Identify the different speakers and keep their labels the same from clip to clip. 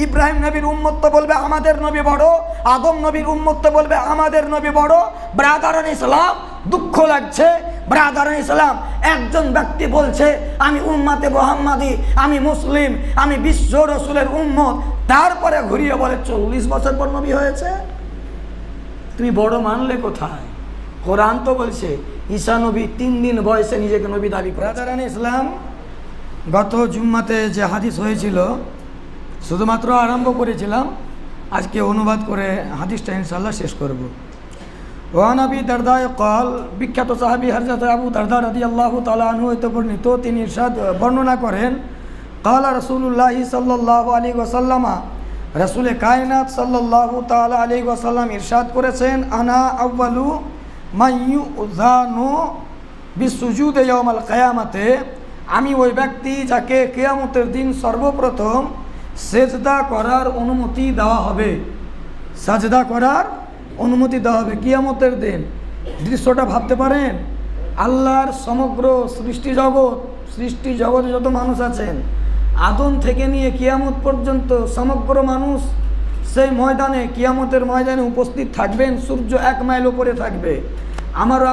Speaker 1: ইব্রাহিম নবীর উম্মত তো বলবে আমাদের নবী বড়, আদম নবীর উম্মত তো বলবে আমাদের নবী বড়। ব্রাদারান ইসলাম, দুঃখ লাগছে ব্রাদারান ইসলাম, একজন ব্যক্তি বলছে আমি উম্মতে মুহাম্মাদি, আমি মুসলিম, আমি বিশ্ব রসুলের উম্মত, তারপরে ঘুরিয়ে বলে 40 বছর পর নবী হয়েছে। তুমি বড় মানলে কোথায়? কোরআন তো বলছে ঈসা নবী 3 দিন বয়সে নিজেকে নবী দাবি করে। ব্রাদারান ইসলাম, গত জুম্মাতে যে হাদিস হয়েছিল শুধুমাত্র আরম্ভ করেছিলাম, আজকে অনুবাদ করে হাদিসটা ইনশাআল্লাহ শেষ করব। ওয়ান আবি দারদা ক্বাল, বিখ্যাত সাহাবী হযরত আবু দারদা রাদিয়াল্লাহু তাআলা আনহু হতে বর্ণিত, তিনি ইরশাদ বর্ণনা করেন, ক্বালা রাসূলুল্লাহ সাল্লাল্লাহু আলাইহি ওয়াসাল্লাম, রাসূলে কায়নাত সাল্লাল্লাহু তাআলা আলাইহি ওয়াসাল্লাম ইরশাদ করেছেন, আনা আউয়ালু মান ইউযানু বিসুজুদে ইয়াউমাল কিয়ামাতে, আমি ওই ব্যক্তি যাকে কিয়ামতের দিন সর্বপ্রথম সেজদা করার অনুমতি দেওয়া হবে। সাজদা করার অনুমতি দেওয়া হবে কিয়ামতের দিন। দৃশ্যটা ভাবতে পারেন, আল্লাহর সমগ্র সৃষ্টি জগতে যত মানুষ আছেন, আদম থেকে নিয়ে কিয়ামত পর্যন্ত সমগ্র মানুষ সেই ময়দানে, কিয়ামতের ময়দানে উপস্থিত থাকবেন। সূর্য 1 মাইল উপরে থাকবে। আমারও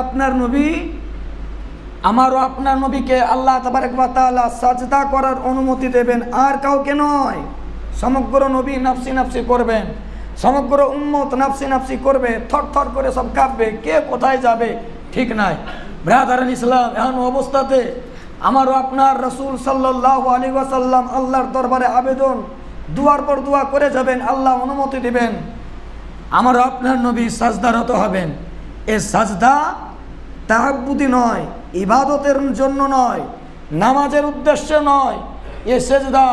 Speaker 1: আপনার নবীকে আল্লাহ তাবারক ওয়া তাআলা সাজদা করার অনুমতি দেবেন, আর কাউকে নয়। সমগ্র নবী নাফসি নাফসি করবেন, সমগ্র উম্মত নাফসি নাফসি করবে, থরথর করে সব কাঁপবে, কে কোথায় যাবে ঠিক নাই। ব্রাদারান ইসলাম, এমন অবস্থাতে আমারও আপনার রাসূল সাল্লাল্লাহু আলাইহি ওয়াসাল্লাম আল্লাহর দরবারে আবেদন, দুয়ার পর দোয়া করে যাবেন, আল্লাহ অনুমতি দিবেন, আমারও আপনার নবী সাজদারত হবেন। এ সাজদা তাহাব্বুদি নয়, ইবাদতের জন্য নয়, নামাজের উদ্দেশ্যে নয়। এ সেজদা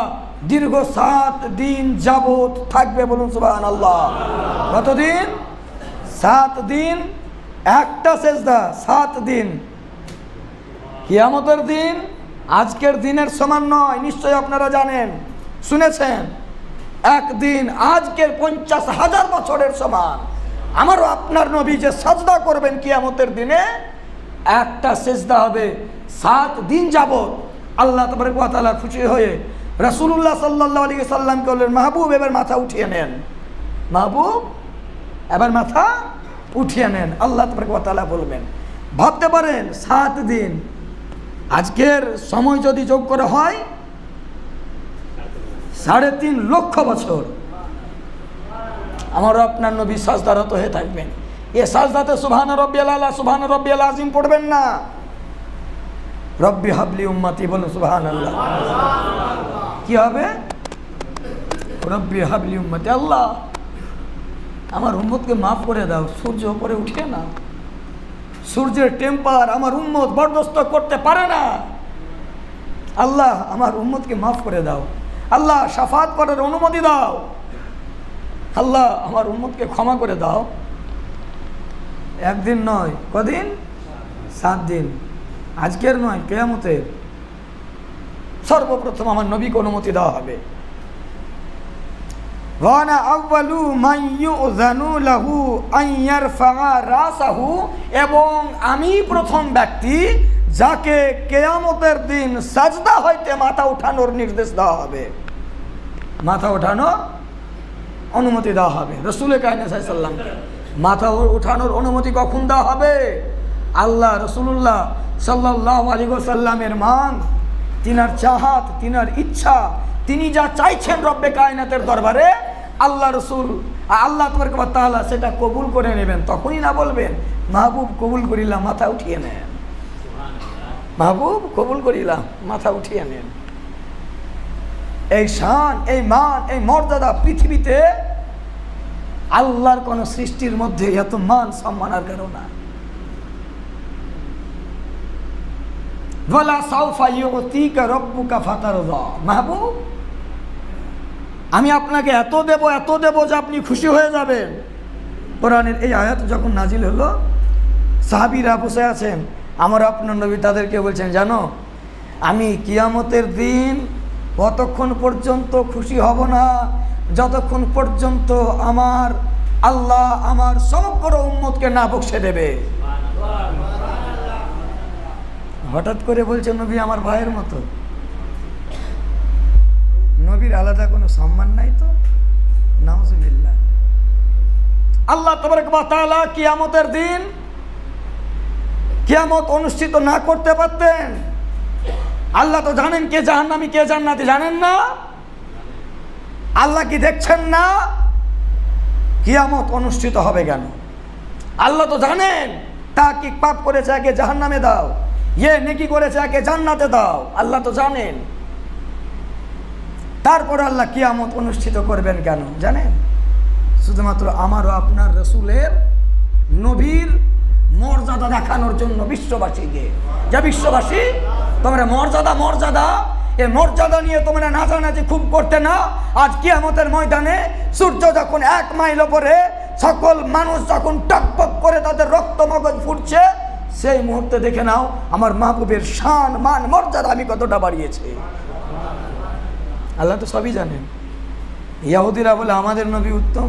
Speaker 1: দীর্ঘ 7 দিন যাবত থাকবে, বলুন সুবহানাল্লাহ। কতদিন? 7 দিন, একটা সেজদা 7 দিন। কিয়ামতের দিন আজকের দিনের সমান নয়, নিশ্চয়ই আপনারা জানেন, শুনেছেন। একদিন আজকের 50,000 বছরের সমান। আমারও আপনার নবী যে সাজদা করবেন কিয়ামতের দিনে, একটা সেজদা হবে 7 দিন যাবত। আল্লাহ তাবারক ওয়া তাআলা খুশি হয়ে রাসূলুল্লাহ সাল্লাল্লাহু আলাইহি সাল্লামকে বললেন, মাহবুব এবার মাথা উঠিয়ে নেন, মাহবুব এবার মাথা উঠিয়ে নেন। আল্লাহ তাবারক ওয়া তাআলা বলবেন, ভাবতে পারেন 7 দিন, আজকের সময় যদি যোগ করা হয় 3.5 লক্ষ বছর আমারও আপনার নবী সাজদারত হয়ে থাকবেন। এ সাজদাতে সুবহান রাব্বিয়াল আলা, সুবহান রাব্বিয়াল আযীম পড়বেন না, রব্বি হাবলি উম্মতি, বলুন সুবহানাল্লাহ। কি হবে? রব্বি হাবলি উম্মতি, আল্লাহ আমার উম্মতকে মাফ করে দাও। সূর্য উপরে উঠে না, সূর্যের টেম্পার আমার উম্মত বরদাস্ত করতে পারে না। আল্লাহ আমার উম্মতকে মাফ করে দাও, আল্লাহ শাফাত করার অনুমতি দাও, আল্লাহ আমার উম্মতকে ক্ষমা করে দাও। একদিন নয়, কদিন? 7 দিন। আজকের নয়, কিয়ামতের। সর্বপ্রথম আমার নবীকে অনুমতি দেওয়া হবে। ওয়ানা আউয়ালু মান ইউযানু লাহু আন ইয়ারফা রাসাহু, এবং আমি প্রথম ব্যক্তি যাকে কিয়ামতের দিন সাজদা হইতে মাথা উঠানোর নির্দেশ দেওয়া হবে, মাথা উঠানোর অনুমতি দেওয়া হবে। রাসূল কায়নাত সাল্লাল্লাহু আলাইহি ওয়াসাল্লামকে মাথা উঠানোর অনুমতি কখন দেওয়া হবে? আল্লাহ রাসূলুল্লাহ সাল্লাল্লাহু আলাইহি ওয়াসাল্লামের মান, তিনার চাহাত, তিনার ইচ্ছা, তিনি যা চাইছেন রব্বে কায়নাতের দরবারে, আল্লাহ রসুল আল্লাহ তাবারক ওয়া তাআলা সেটা কবুল করে নেবেন। তখনই না বলবেন, মাহবুব কবুল করিলাম, মাথা উঠিয়ে নেন, মাহবুব কবুল করিলাম, মাথা উঠিয়ে নেন। এই শান, এই মান, এই মর্যাদা পৃথিবীতে আল্লাহর কোন সৃষ্টির মধ্যে এত মান সম্মান আর কারো না। ওয়ালা সাউফা ইউতিকা রাব্বুকা ফাতারদা, মাহবুব আমি আপনাকে এত দেব যে আপনি খুশি হয়ে যাবেন। কোরআনের এই আয়াত যখন নাজিল হলো, সাহাবীরা বসে আছেন, আমার আপনার নবী তাদেরকে বলছেন, জানো আমি কিয়ামতের দিন কতক্ষণ পর্যন্ত খুশি হব না, যতক্ষণ পর্যন্ত আমার আল্লাহ আমার সমগ্র উম্মতকে না বকশে দেবে। হঠাৎ করে বলছে নবী আমার ভাইয়ের মতো, নবী নবীর আলাদা কোনো সম্মান নাই তো? নাউজুবিল্লাহ। আল্লাহ তাবারক ওয়া তাআলা কিয়ামতের দিন কিয়ামত অনুষ্ঠিত না করতে পারতেন? আল্লাহ তো জানেন কে জাহান্নামী কে জান্নাতি, জানেন না? আল্লাহ কি দেখছেন না কিয়ামত অনুষ্ঠিত হবে কেন? আল্লাহ তো জানেন তা কি পাপ করেছে একে জাহান্নামে দাও, ইয়ে নেকি করেছে একে জান্নাতে দাও, আল্লাহ তো জানেন। তারপরে আল্লাহ কিয়ামত অনুষ্ঠিত করবেন কেন জানেন? শুধুমাত্র আমার ও আপনার রসুলের নবীর মর্যাদা দেখানোর জন্য বিশ্ববাসীকে। যে বিশ্ববাসী তোমরা মর্যাদা এই মর্যাদা নিয়ে তোমরা নাচানাচি খুব করতে না। আজ কিয়ামতের ময়দানে সূর্য যখন 1 মাইল ওপরে, সকল মানুষ যখন টকবক করে তাদের রক্ত মগজ ফুটছে, সেই মুহূর্তে দেখে নাও আমার মাহবুবের শান মান মর্যাদা আমি কতটা বাড়িয়েছি। আল্লাহ তো সবই জানেন। ইহুদিরা বলে আমাদের নবী উত্তম,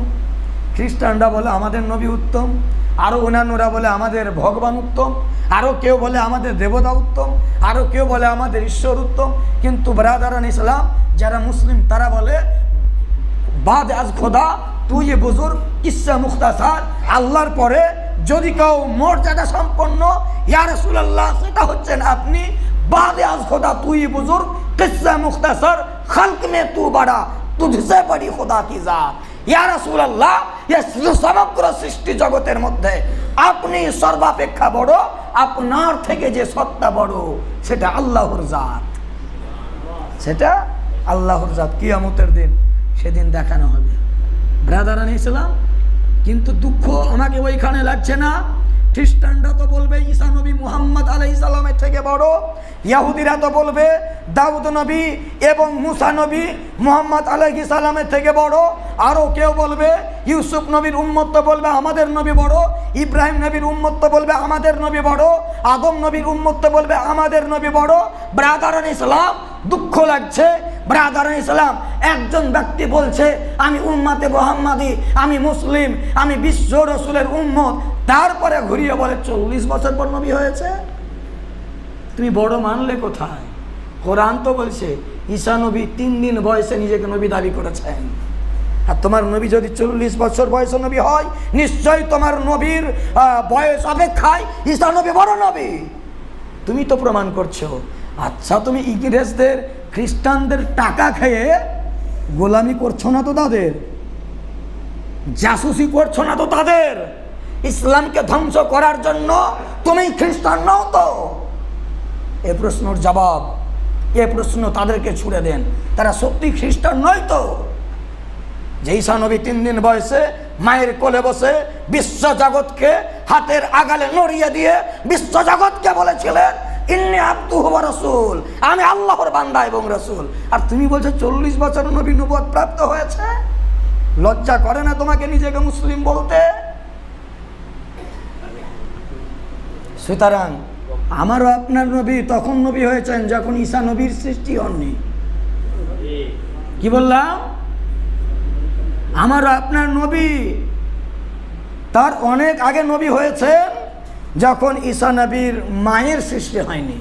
Speaker 1: খ্রিস্টানরা বলে আমাদের নবী উত্তম, আরও অন্যান্যরা বলে আমাদের ভগবান উত্তম, আরও কেউ বলে আমাদের দেবতা উত্তম, আরও কেউ বলে আমাদের ঈশ্বর উত্তম। কিন্তু ব্রাদারান ইসলাম যারা মুসলিম তারা বলে বাদ আজ খোদা তুই এ বুজুর্গ কিসসা মুখতাসার, আল্লাহর পরে যদি কেউ মর্যাদা সম্পন্ন ইয়া রাসূলুল্লাহ সেটা হচ্ছেন আপনি। বাদ আজ খোদা তুই এ বুজুর্গ কিসসা মুখতাসার, খালক মে তু বড়া তুঝসে বড়ি খোদা কি জাত। ইয়া রাসূলুল্লাহ সমগ্র সৃষ্টি জগতের মধ্যে আপনি সর্বাপেক্ষা বড়, আপনার থেকে যে সত্তা বড় সেটা আল্লাহর জাত, সেটা আল্লাহর জাত। কিয়ামতের দিন সেদিন দেখানো হবে ব্রাদারান ইসলাম। কিন্তু দুঃখ আমাকে ওইখানে লাগছে না। খ্রিস্টানরা তো বলবে ঈসা নবী মুহাম্মদ আলাইহিস সালামের থেকে বড়, ইহুদিরা তো বলবে দাউদ নবী এবং মুসা নবী মুহাম্মদ আলাইহিস সালামের থেকে বড়, আরও কেউ বলবে ইউসুফ নবীর উম্মত তো বলবে আমাদের নবী বড়, ইব্রাহিম নবীর উম্মত তো বলবে আমাদের নবী বড়, আদম নবীর উম্মত তো বলবে আমাদের নবী বড়। ব্রাদারান ইসলাম দুঃখ লাগছে ব্রাদারান ইসলাম, একজন ব্যক্তি বলছে আমি উম্মতে মুহাম্মাদি, আমি মুসলিম, আমি বিশ্ব রসুলের উম্মত, তারপরে ঘুরিয়ে বলে 40 বছর পর নবী হয়েছে। তুমি বড় মানলে কোথায়? কোরআন তো বলছে ঈসা নবী 3 দিন বয়সে নিজেকে নবী দাবি করেছেন। আর তোমার নবী যদি 40 বছর বয়সে নবী হয়, নিশ্চয়ই তোমার নবীর বয়স অপেক্ষায় ঈসা নবী বড় নবী। তুমি তো প্রমাণ করছো। আচ্ছা তুমি ইংরেজদের খ্রিস্টানদের টাকা খেয়ে গোলামি করছো না তো তাদের, জাসুসি করছো না তো তাদের, ইসলামকে ধ্বংস করার জন্য তুমি খ্রিস্টান নও তো? এ প্রশ্নের জবাব, এ প্রশ্ন তাদেরকে ছুড়ে দেন। তারা সত্যি খ্রিস্টান নয় তো? যে ঈসা নবী 3 দিন বয়সে মায়ের কোলে বসে বিশ্ব জগৎকে হাতের আগালে নড়িয়ে দিয়ে বিশ্ব জগৎকে বলেছিলেন ইন্নী আবদুহু ওয়া রাসূল, আমি আল্লাহর বান্দা এবং রাসূল। আর তুমি বলছো 40 বছর নবী নবুয়ত প্রাপ্ত হয়েছে? লজ্জা করে না তোমাকে নিজেকে মুসলিম বলতে? সুতরাং আমারও আপনার নবী তখন নবী হয়েছেন যখন ঈসা নবীর সৃষ্টি হননি। কি বললাম? আমারও আপনার নবী তার অনেক আগে নবী হয়েছেন যখন ঈসা নবীর মায়ের সৃষ্টি হয়নি,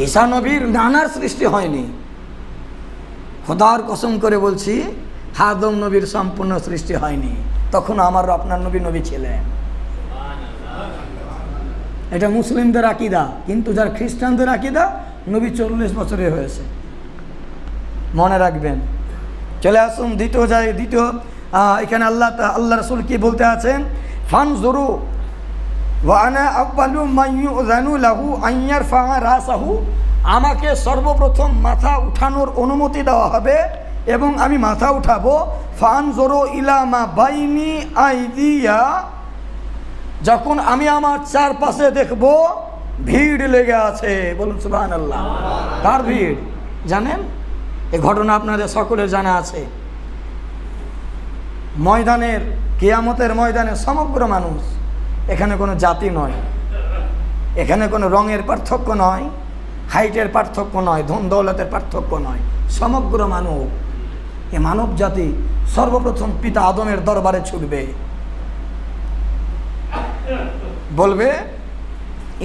Speaker 1: ঈসা নবীর নানার সৃষ্টি হয়নি। খোদার কসম করে বলছি আদম নবীর সম্পূর্ণ সৃষ্টি হয়নি, তখন আমারও আপনার নবী নবী ছিলেন। এটা মুসলিমদের আকীদা, কিন্তু যারা খ্রিস্টানদের আকীদা নবী 40 বছরে হয়েছে। মনে রাখবেন। চলে আসুন দ্বিতীয় এখানে আল্লাহ রাসূল কি বলতে আছেন? ফানজুরু ওয়া আনা আউয়ালু মান ইউযানু লাহু আন ইয়ারফা রাসাহু, আমাকে সর্বপ্রথম মাথা উঠানোর অনুমতি দেওয়া হবে এবং আমি মাথা উঠাবো। ফানজুরু ইলা মা বাইনি আইদিয়া, যখন আমি আমার চারপাশে দেখব ভিড় লেগে আছে। বলুন সুবহানাল্লাহ। কার ভিড় জানেন? এই ঘটনা আপনাদের সকলের জানা আছে। ময়দানের কিয়ামতের ময়দানে সমগ্র মানুষ, এখানে কোনো জাতি নয়, এখানে কোনো রঙের পার্থক্য নয়, হাইটের পার্থক্য নয়, ধন দৌলতের পার্থক্য নয়, সমগ্র মানব, এ মানব জাতি সর্বপ্রথম পিতা আদমের দরবারে ছুটবে, বলবে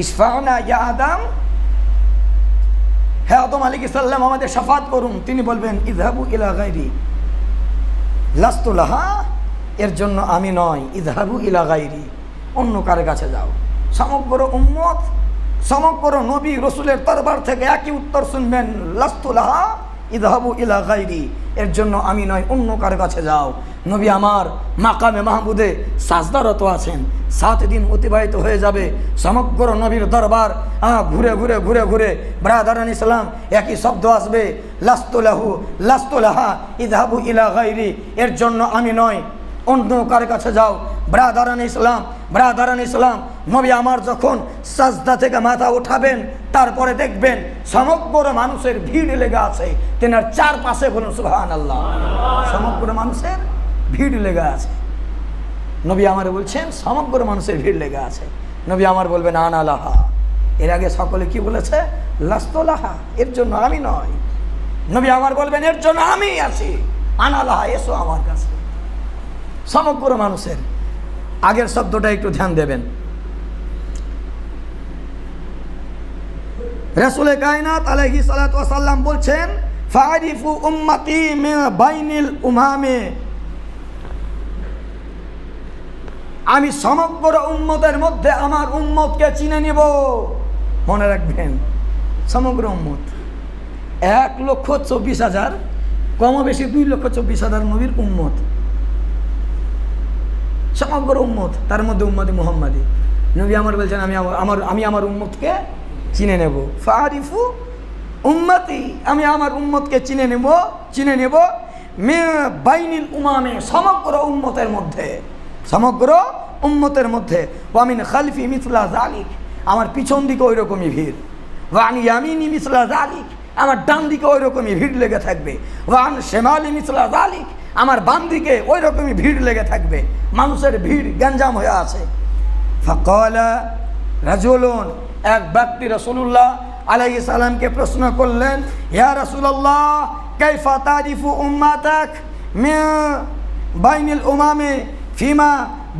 Speaker 1: ইসফানা ইয়া আদম হ্যাঁ আদম আলাইহিস সালাম আমাদের শাফাত করুন, তিনি বলবেন ইযহাবু ইলা গায়রি লাস্তু লাহা, এর জন্য আমি নয়, ইযহাবু ইলা গায়রি, অন্য কার কাছে যাও। সমগ্র উম্মত, সমগ্র নবী রসুলের দরবার থেকে একই উত্তর শুনবেন, লাস্তু লাহা ইযহাবু ইলা গায়রি, এর জন্য আমি নয়, অন্য কার কাছে যাও। নবী আমার মাকামে মাহমুদে সাজদারত আছেন, 7 দিন অতিবাহিত হয়ে যাবে, সমগ্র নবীর দরবার ঘুরে ঘুরে ঘুরে ঘুরে ব্রাদারান ইসলাম একই শব্দ আসবে, লাস্তু লাহু লাস্তু লাহা ইযহাবু ইলা গায়রি, এর জন্য আমি নয়, অন্য কার কাছে যাও। ব্রাদারান ইসলাম, ব্রাদারান ইসলাম, নবী আমার যখন সাজদা থেকে মাথা উঠাবেন, তারপরে দেখবেন সমগ্র মানুষের ভিড় লেগে আছে তেনার চারপাশে, বলুন সুবহানাল্লাহ, সমগ্র মানুষের ভিড় লেগে আছে। নবী আমার বলছেন সমগ্র মানুষের ভিড় লেগে আছে। নবী আমার বলবেন আনা লাহা, এর আগে সকলে কি বলেছে? লাস্তু লাহা, এর জন্য আমি নয়। নবী আমার বলবেন এর জন্য আমি আছি, আনা লাহা, এসো আমার কাছে। সমগ্র মানুষের, আগের শব্দটা একটু ধ্যান দেবেন। রাসূল কায়নাত আলাইহিস সালাতু ওয়াস সালাম বলছেন ফারিফু উম্মতি মিন বাইনিল উমামে, আমি সমগ্র উম্মতের মধ্যে আমার উম্মতকে চিনে নিব। মনে রাখবেন সমগ্র উম্মত 1,24,000, কম বেশি 2,24,000 নবীর উম্মত, সমগ্র উম্মত, তার মধ্যে উম্মতে মুহাম্মাদি। নবী আমার বলছেন আমি আমার উম্মতকে চিনে নেব। ফারিফু উম্মতি, আমি আমার উম্মতকে চিনে নেব মিন বাইনিল উমামে, সমগ্র উম্মতের মধ্যে, সমগ্র উম্মতের মধ্যে। ওয়া মিন খালফি মিসলা যালিক, আমার পিছন দিকে ওই রকমই ভিড়। ওয়া আন ইয়ামিনি মিসলা যালিক, আমার ডান দিকে ওই রকমই ভিড় লেগে থাকবে। ওয়া আন শিমালি মিসলা যালিক, আমার বাম দিকে ওই রকমই ভিড় লেগে থাকবে। মানুষের ভিড় গঞ্জাম হয়ে আছে। ফাকালা রাজুলুন, এক ব্যক্তি রাসূলুল্লাহ আলাইহিস সালামকে প্রশ্ন করলেন, ইয়া রাসূলুল্লাহ কাইফা তারিফু উম্মাতাক মিন বাইনিল উমামে ফিমা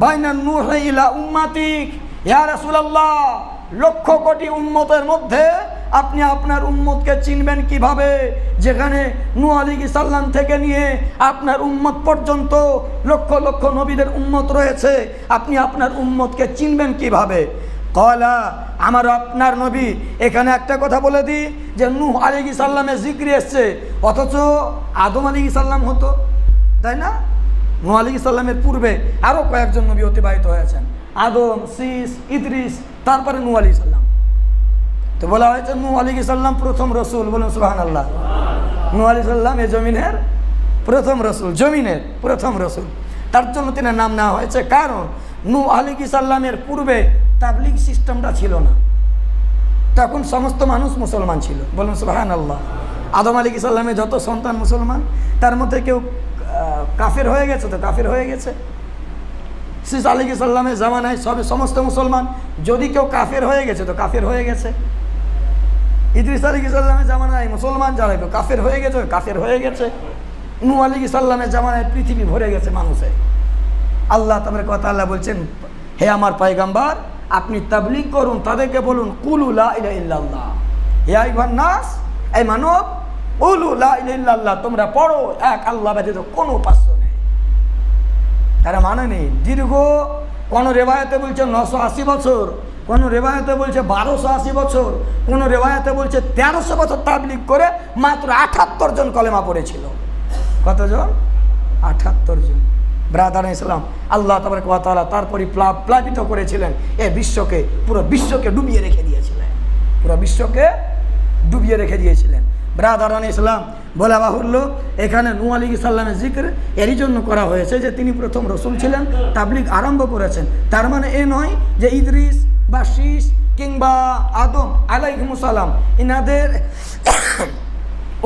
Speaker 1: বাইনান নূহ ইলা উম্মাতিক। ইয়া রাসূলুল্লাহ, লক্ষ কোটি উম্মতের মধ্যে আপনি আপনার উম্মতকে চিনবেন কিভাবে, যেখানে নূহ আলাইহিস সালাম থেকে নিয়ে আপনার উম্মত পর্যন্ত লক্ষ লক্ষ নবীদের উম্মত রয়েছে, আপনি আপনার উম্মতকে চিনবেন কিভাবে? কলা, আমার আপনার নবী, এখানে একটা কথা বলে দিই যে নূহ আলাইহিস সালামের জিক্র এসছে, অথচ আদম আলাইহিস সালাম হতো, তাই না? নূহ আলাইহিস সালামের পূর্বে আরও কয়েকজন নবী অতিবাহিত হয়েছেন, আদম, শীস, ইদ্রিস, তারপরে নূহ আলাইহিস সালাম। তো বলা হয়েছে নূহ আলাইহিস সালাম প্রথম রসুল, বলুন সুবহানাল্লাহ। নূহ আলাইহিস সালাম এই জমিনের প্রথম রসুল, জমিনের প্রথম রসুল, তার জন্য তিনার নাম নেওয়া হয়েছে। কারণ নূহ আলাইহিস সালামের পূর্বে তাবলীগ সিস্টেমটা ছিল না, তখন সমস্ত মানুষ মুসলমান ছিল, বলুন সুবহানাল্লাহ। আদম আলাইহিস সালামের যত সন্তান মুসলমান, তার মধ্যে কেউ কাফের হয়ে গেছে, তো কাফের হয়ে গেছে। শীস আলাইহিস সালামের জামানায় সমস্ত মুসলমান, যদি কেউ কাফের হয়ে গেছে তো কাফের হয়ে গেছে। ইদ্রিস আলাইহিস সালামের জামানায় মুসলমান যারা কেউ কাফের হয়ে গেছে, কাফের হয়ে গেছে। নূহ আলাইহিস সালামের জামানায় পৃথিবী ভরে গেছে মানুষে। আল্লাহ তাবারক ওয়া তাআলা বলছেন, হে আমার পয়গম্বর, আপনি তাবলীগ করুন, তাদেরকে বলুন কুলু লা ইলাহা ইল্লাল্লাহ, হে আইয়ুহান নাস, এই মানব, কুলু লা ইলাহা ইল্লাল্লাহ, তোমরা পড়ো এক আল্লাহ ব্যতীত কোনো উপাস্য নেই। তারা মানে নেই। দীর্ঘ কোনো রেওয়ায়েতে বলছে 980 বছর, কোনো রেওয়ায়েতে বলছে 1280 বছর, কোনো রেওয়ায়েতে বলছে 1300 বছর তাবলীগ করে মাত্র 78 জন কলেমা পড়েছিল। কতজন? 78 জন। ব্রাদার ইসলাম, আল্লাহ তাবারক ওয়া তাআলা তারপরে প্লাবিত করেছিলেন, এই বিশ্বকে, পুরো বিশ্বকে ডুবিয়ে রেখে দিয়েছিলেন, পুরো বিশ্বকে ডুবিয়ে রেখে দিয়েছিলেন। ব্রাদারান ইসলাম, বলা বাহুল্য, এখানে নূহ আলাইহিস সালামের জিক্র এরই জন্য করা হয়েছে যে তিনি প্রথম রসুল ছিলেন, তাবলীগ আরম্ভ করেছেন। তার মানে এ নয় যে ইদ্রিস বা শীস কিংবা আদম আলাইহিস সালাম ইনাদের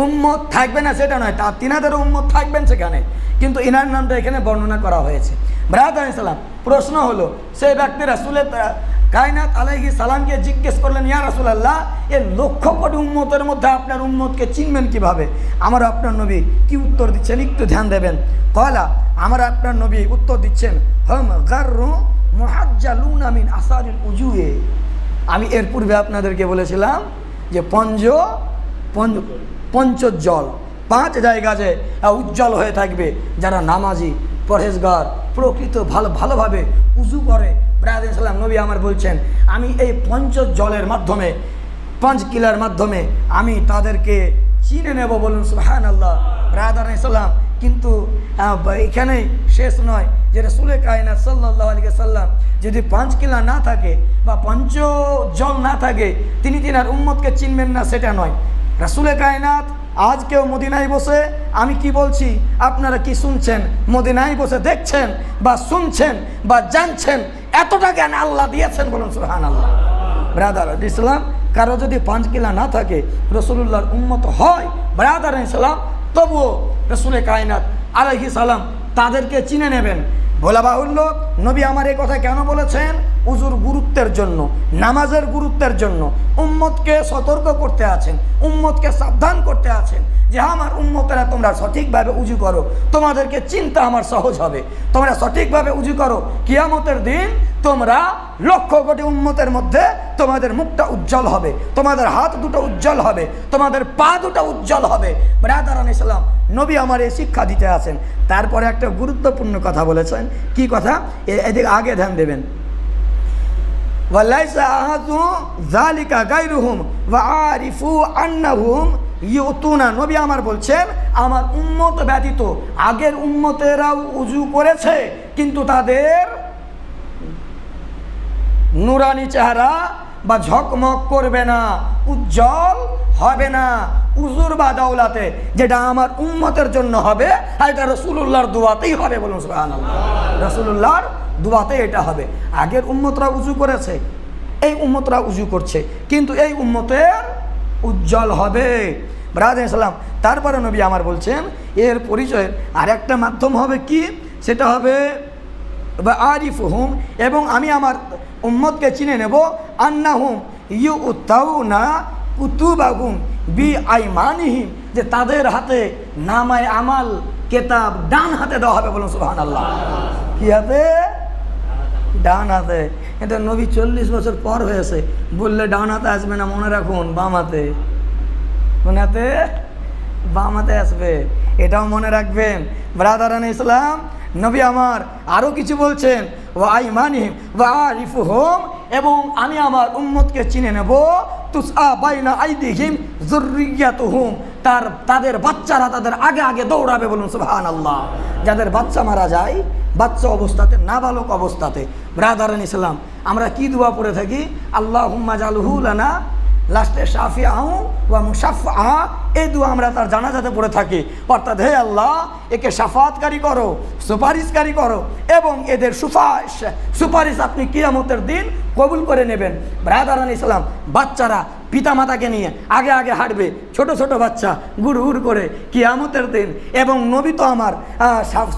Speaker 1: উম্মত থাকবে না, সেটা নয়, তা তিনাদের উম্মত থাকবেন সেখানে, কিন্তু ইনার নামটা এখানে বর্ণনা করা হয়েছে। ব্রাদারান ইসলাম, প্রশ্ন হলো, সেই ব্যক্তি রাসূলের কায়নাত আলাইহিস সালামকে জিজ্ঞেস করলেন, ইয়া রাসূলুল্লাহ, এই লক্ষ কোটি উম্মতের মধ্যে আপনার উম্মতকে চিনবেন কিভাবে? আমার আপনার নবী কি উত্তর দিচ্ছেন, একটু ধ্যান দেবেন। কলা, আমার আপনার নবী উত্তর দিচ্ছেন, হাম গাররু মুহাজ্জালুনা মিন আসারিল উজুয়ে। আমি এর পূর্বে আপনাদেরকে বলেছিলাম যে পঞ্চোজ্জ্বল 5 জায়গা যে উজ্জ্বল হয়ে থাকবে, যারা নামাজি, পরহেজগার, প্রকৃত ভালোভাবে উজু করে। ব্রাদার ইসলাম নবী আমার বলছেন, আমি এই পঞ্চোজ্জ্বলের মাধ্যমে, 5 কিলার মাধ্যমে আমি তাদেরকে চিনে নেব। বলুন সুবহানাল্লাহ। ব্রাদার ইসলাম, কিন্তু এখানেই শেষ নয়, যে রাসূল কায়নাত সাল্লাল্লাহু আলাইহি ওয়াসাল্লাম যদি 5 কিলা না থাকে বা পঞ্চজল না থাকে, তিনি তিনার উম্মতকে চিনবেন না, সেটা নয়। রাসূল কায়নাত আজকেও মদিনায় বসে, আমি কি বলছি আপনারা কি শুনছেন, মদিনায় বসে দেখছেন বা শুনছেন বা জানছেন, এতটা জ্ঞান আল্লাহ দিয়েছেন। বলুন সুবহানাল্লাহ। ব্রাদার ইসলাম, কারো যদি 5 কিলা না থাকে, রাসূলুল্লাহর উম্মত হয় ব্রাদার ইসলাম, তবুও রাসূল কায়নাত আলাইহিস সালাম তাদেরকে চিনে নেবেন। বলা বাহুল্য, নবী আমার এই কথা কেন বলেছেন? উজুর গুরুত্বের জন্য, নামাজের গুরুত্বের জন্য। উম্মতকে সতর্ক করতে আছেন, উম্মতকে সাবধান করতে আছেন যে আমার উম্মতেরা তোমরা সঠিকভাবে উজু করো, তোমাদেরকে চিন্তা আমার সহজ হবে। তোমরা সঠিকভাবে উজু করো, কিয়ামতের দিন তোমরা লক্ষ কোটি উম্মতের মধ্যে তোমাদের মুখটা উজ্জ্বল হবে, তোমাদের হাত দুটো উজ্জ্বল হবে, তোমাদের পা দুটো উজ্জ্বল হবে। ব্রাদারান ইসলাম, নবী আমার এই শিক্ষা দিতে আছেন। তারপরে একটা গুরুত্বপূর্ণ কথা বলেছেন। কি কথা? এদিকে আগে ধ্যান দেবেন। ওয়ালাইসা আহাদু যালিকা গায়রুহুম ওয়া আরিফু আন্নাহুম ইউতুনা। নবী আমার বলছেন, আমার উম্মত ব্যতীত আগের উম্মতেরাও উজু করেছে, কিন্তু তাদের নুরানি চেহারা বা ঝকমক করবে না, উজ্জ্বল হবে না উজুর বা দাওলাতে। যেটা আমার উম্মতের জন্য হবে, আর এটা রাসূলুল্লাহর দোয়াতেই হবে। বলুন সুবহানাল্লাহ। রাসূলুল্লাহর দোয়াতে এটা হবে। আগের উম্মতরা উজু করেছে, এই উম্মতরা উজু করছে, কিন্তু এই উম্মতের উজ্জ্বল হবে। ব্রাদার ইসলাম, তারপরে নবী আমার বলছেন, এর পরিচয়ের আরেকটা মাধ্যম হবে কি? সেটা হবে বা আরিফুহুম, এবং আমি আমার উম্মতকে চিনে নেব, আন্নাহুম ইউতাউনা কুতুবাহুম বিআইমানিহিম, যে তাদের হাতে নামায় আমাল কেতাব ডান হাতে দেওয়া হবে। বলুন সুবহানাল্লাহ। কি হাতে? ডান হাতে। এটা নবী 40 বছর পর হয়েছে, বললে ডান হাতে আসবে না, মনে রাখুন বাম হাতে। কোন হাতে? বাম হাতে আসবে, এটাও মনে রাখবেন। ব্রাদারান ইসলাম, নবী আমার আরও কিছু বলছেন, ওয়া আইমানিহিম ওয়া আরিফুহুম, এবং আমি আমার উম্মতকে চিনে নেব, তুসআ বাইনা আইদিহিম যুররিয়াতুহুম, তাদের বাচ্চারা তাদের আগে আগে দৌড়াবে। বলুন সুবহানাল্লাহ। যাদের বাচ্চা মারা যায়, বাচ্চা অবস্থাতে, নাবালক অবস্থাতে, ব্রাদারান ইসলাম, আমরা কি দোয়া পড়ে থাকি? আল্লাহুম্মা জালহু লানা, লাস্টে শাফিআহু ওয়া মুশাফফা, এই দোয়া আমরা তার জানাজাতে পড়ে থাকি। অর্থাৎ, হে আল্লাহ, একে শাফাআতকারী করো, সুপারিশকারী করো, এবং এদের সুপারিশ আপনি কিয়ামতের দিন কবুল করে নেবেন। ব্রাদারান ইসলাম, বাচ্চারা পিতামাতাকে নিয়ে আগে আগে হাঁটবে, ছোট ছোট বাচ্চা গুড় গুড় করে কিয়ামতের দিন। এবং নবী তো আমার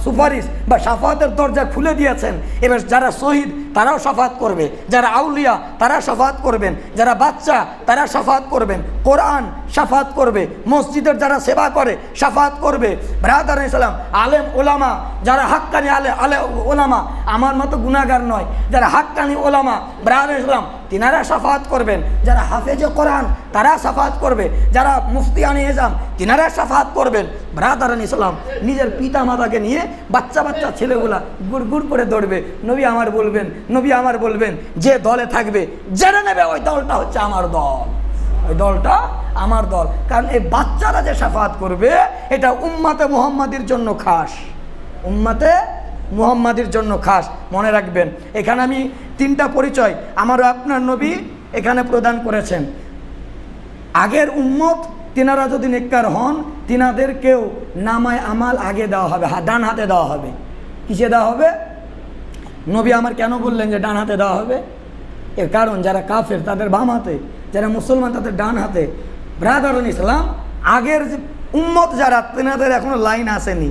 Speaker 1: সুপারিশ বা শাফাতের দরজা খুলে দিয়েছেন। এবার যারা শহীদ তারাও শাফাত করবে, যারা আউলিয়া তারা শাফাত করবেন, যারা বাচ্চা তারা শাফাত করবেন, কোরআন শাফাত করবে, মসজিদের যারা সেবা করে শাফাত করবে। ব্রাদারান ইসলাম, আলেম ওলামা, যারা হাক্কানি আলে ওলামা, আমার মতো গুনাহগার নয়, যারা হাক্কানি ওলামা, ব্রাদারান ইসলাম, তিনারা শাফাত করবেন। যারা হাফেজে কোরআন তারা শাফাত করবে, যারা মুফতিয়ানে এজাম তিনারা শাফাত করবেন। ব্রাদারান ইসলাম, নিজের পিতা মাতাকে নিয়ে বাচ্চা বাচ্চা ছেলেগুলা গুড় গুড় করে দৌড়বে। নবী আমার বলবেন, যে দলে থাকবে জেনে নেবে ওই দলটা হচ্ছে আমার দল, ওই দলটা আমার দল। কারণ এই বাচ্চারা যে শাফাত করবে, এটা উম্মাতে মুহাম্মাদির জন্য খাস, উম্মাতে মুহাম্মাদির জন্য খাস। মনে রাখবেন, এখানে আমি 3টা পরিচয় আমারও আপনার নবী এখানে প্রদান করেছেন। আগের উম্মত তিনারা যদি নেককার হন, তিনাদেরকেও নামায় আমাল আগে দেওয়া হবে, ডান হাতে দেওয়া হবে। কিসে দেওয়া হবে? নবী আমার কেন বললেন যে ডান হাতে দেওয়া হবে? এর কারণ, যারা কাফের তাদের বাম হাতে, যারা মুসলমান তাদের ডান হাতে। ব্রাদারান ইসলাম, আগের যে উম্মত যারা, তিনাদের এখনো লাইন আসেনি,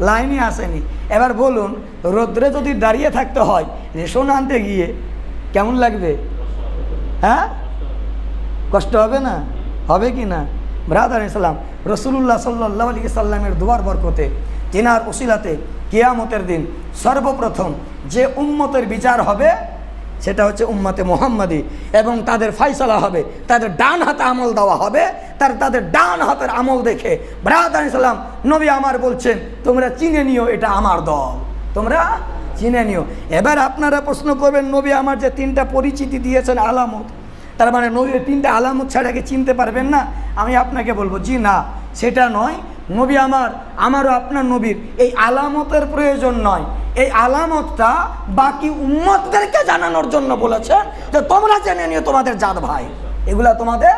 Speaker 1: লাইনই আসেনি। এবার বলুন, রোদ্রে যদি দাঁড়িয়ে থাকতে হয় রেশন আনতে গিয়ে, কেমন লাগবে? হ্যাঁ, কষ্ট হবে না? হবে কি না? ব্রাদারান ইসলাম, রাসূলুল্লাহ সাল্লাল্লাহু আলাইহি সাল্লামের দুয়ার বরকতে, তিনার উসিলাতে কিয়ামতের দিন সর্বপ্রথম যে উম্মতের বিচার হবে, সেটা হচ্ছে উম্মতে মুহাম্মাদি, এবং তাদের ফয়সালা হবে, তাদের ডান হাতে আমল দেওয়া হবে। তাদের ডান হাতের আমল দেখে ব্রাদার ইসলাম নবী আমার বলছেন তোমরা চিনে নিও এটা আমার দল, তোমরা চিনে নিও। এবার আপনারা প্রশ্ন করবেন নবী আমার যে 3টা পরিচিতি দিয়েছেন আলামত, তার মানে নবীর 3টা আলামত ছাড়া কি চিনতে পারবেন না? আমি আপনাকে বলবো জি না, সেটা নয়। নবী আমারও আপনার নবীর এই আলামতের প্রয়োজন নয়। এই আলামতটা বাকি উম্মতদেরকে জানানোর জন্য বলেছেন যে তোমরা জেনে নিও তোমাদের জাত ভাই, এগুলা তোমাদের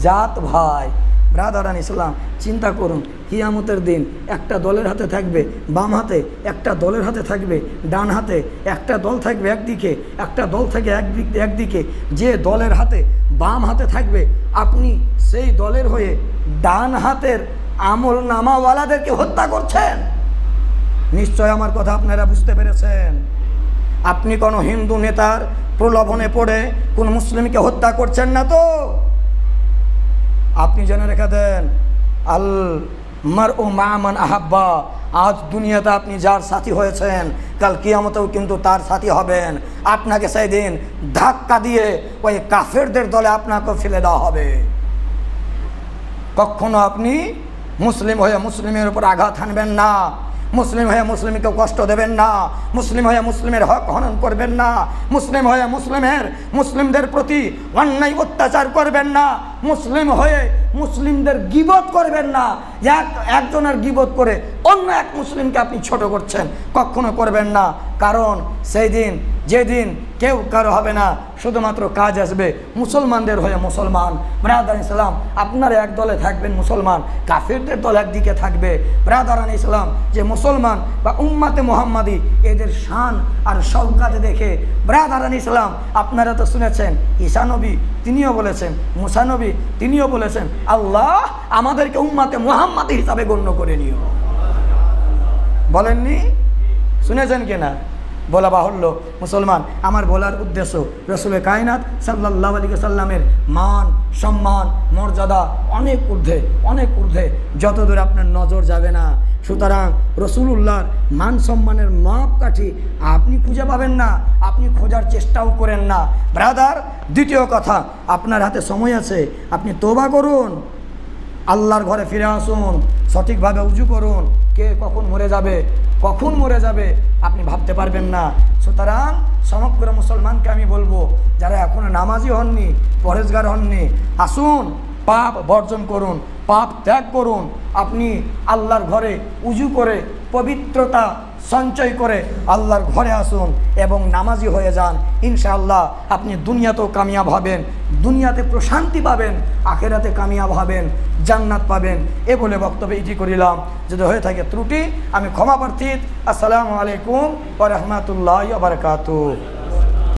Speaker 1: জাত ভাই। ব্রাদারান ইসলাম, চিন্তা করুন কিয়ামতের দিন একটা দলের হাতে থাকবে বাম হাতে, একটা দলের হাতে থাকবে ডান হাতে, একটা দল থাকবে একদিকে, একটা দল থাকবে একদিকে। যে দলের হাতে বাম হাতে থাকবে আপনি সেই দলের হয়ে ডান হাতের আমল নামাওয়ালাদেরকে হত্যা করছেন। নিশ্চয় আমার কথা আপনারা বুঝতে পেরেছেন। আপনি কোনো হিন্দু নেতার প্রলোভনে পড়ে কোন মুসলিমকে হত্যা করছেন না তো? আপনি জেনে রেখে দেন আল মারউ মা মান আহাব্বা, আজ দুনিয়াতে আপনি যার সাথী হয়েছেন কাল কিয়ামতেও কিন্তু তার সাথী হবেন। আপনাকে সেই দিন ধাক্কা দিয়ে ওই কাফেরদের দলে আপনাকে ফেলে দেওয়া হবে। কখনো আপনি মুসলিম হয়ে মুসলিমের উপর আঘাত হানবেন না, মুসলিম হয়ে মুসলিমকে কষ্ট দেবেন না, মুসলিম হয়ে মুসলিমের হক হনন করবেন না, মুসলিম হয়ে মুসলিমদের প্রতি অন্যায় অত্যাচার করবেন না, মুসলিম হয়ে মুসলিমদের গীবত করবেন না। একজনের গীবত করে অন্য এক মুসলিমকে আপনি ছোট করছেন, কখনো করবেন না। কারণ সেই দিন যেদিন কেউ কারো হবে না, শুধুমাত্র কাজ আসবে মুসলমানদের হয়ে মুসলমান। ব্রাদারান ইসলাম, আপনারা এক দলে থাকবেন মুসলমান, কাফিরদের দল একদিকে থাকবে। ব্রাদারান ইসলাম, যে মুসলমান বা উম্মাতে মুহাম্মাদি এদের শান আর শওকাত দেখে ব্রাদারান ইসলাম, আপনারা তো শুনেছেন ঈসা নবী তিনিও বলেছেন, মুসা নবী তিনিও বলেছেন আল্লাহ আমাদেরকে উম্মাতে মুহাম্মাদি হিসাবে গণ্য করে নিও। বলেননি? শুনেছেন কিনা? বলা বাহুল্য। মুসলমান, আমার বলার উদ্দেশ্য রাসূল কায়নাত সাল্লাল্লাহু আলাইহি সাল্লামের মান সম্মান মর্যাদা অনেক ঊর্ধ্বে যতদূর আপনার নজর যাবে না। সুতরাং রাসূলুল্লাহর মান সম্মানের মাপকাঠি আপনি খুঁজে পাবেন না, আপনি খোঁজার চেষ্টাও করেন না। ব্রাদার, দ্বিতীয় কথা, আপনার হাতে সময় আছে, আপনি তওবা করুন, আল্লাহর ঘরে ফিরে আসুন, সঠিকভাবে উজু করুন। কে কখন মরে যাবে আপনি ভাবতে পারবেন না। সুতরাং সমগ্র মুসলমানকে আমি বলবো, যারা এখনো নামাজি হননি, পরেজগার হননি, আসুন পাপ বর্জন করুন, পাপ ত্যাগ করুন। আপনি আল্লাহর ঘরে উজু করে পবিত্রতা সঞ্চয় করে আল্লাহর ঘরে আসুন এবং নামাজি হয়ে যান। ইনশাআল্লাহ আপনি দুনিয়াতেও কামিয়াব হবেন, দুনিয়াতে প্রশান্তি পাবেন, আখিরাতে কামিয়াব হবেন, জান্নাত পাবেন। এ বলে বক্তব্য এটি করিলাম। যদি হয়ে থাকে ত্রুটি আমি ক্ষমা প্রার্থী। আসসালামু আলাইকুম ওয়া রাহমাতুল্লাহি ওয়া বারাকাতুহু।